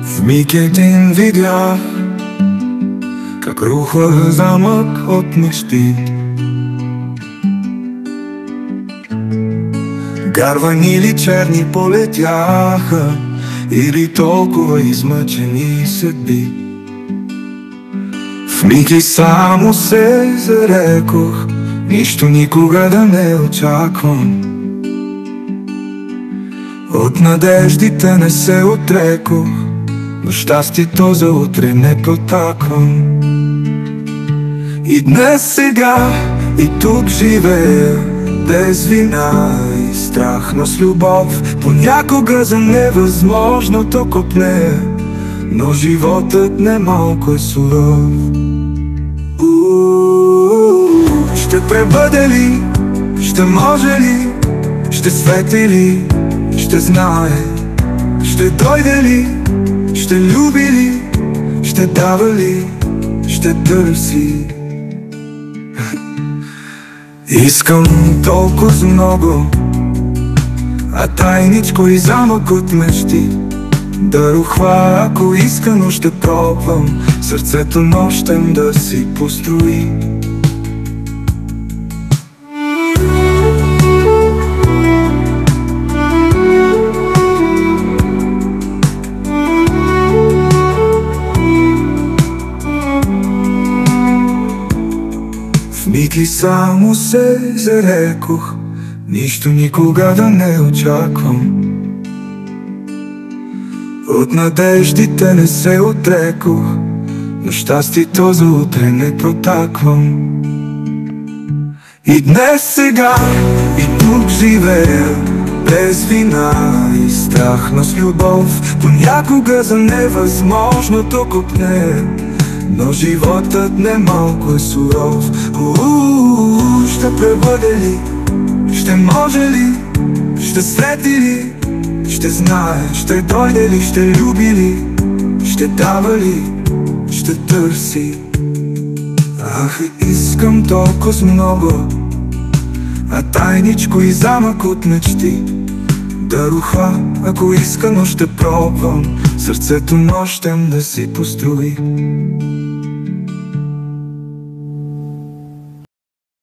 В миг един видях как рухва замък от мечти. Гарвани или черни полетяха, или толкова измъчени съдби. В миг и само се зарекох нищо никога да не очаквам. От надеждите не се отрекох, но щастието за утре не протаквам. И днес, сега и тук живея, без вина и страх, но с любов. Понякога за невъзможното копнея, но животът не малко е суров. Ще пребъде ли, ще може ли, ще свети ли, ще знае, ще дойде ли, ще люби ли, ще дава ли, ще търси. Искам толкова много, а тайничко и замък от мечти да рухва, ако иска, но ще пробвам сърцето нощем да си построи. В миг и само се зарекох нищо никога да не очаквам. От надеждите не се отрекох, но щастието за утре не протаквам. И днес, сега и тук живея, без вина и страх, но с любов. Понякога за невъзможното копнея, но животът не малко е суров. Ще пребъде ли, ще може ли, ще свети ли, ще знае, ще дойде ли, ще люби ли, ще дава ли, ще търси. Ах, искам толкова много, а тайничко и замък от мечти да рухва, ако иска, но ще пробвам сърцето нощем да си построи.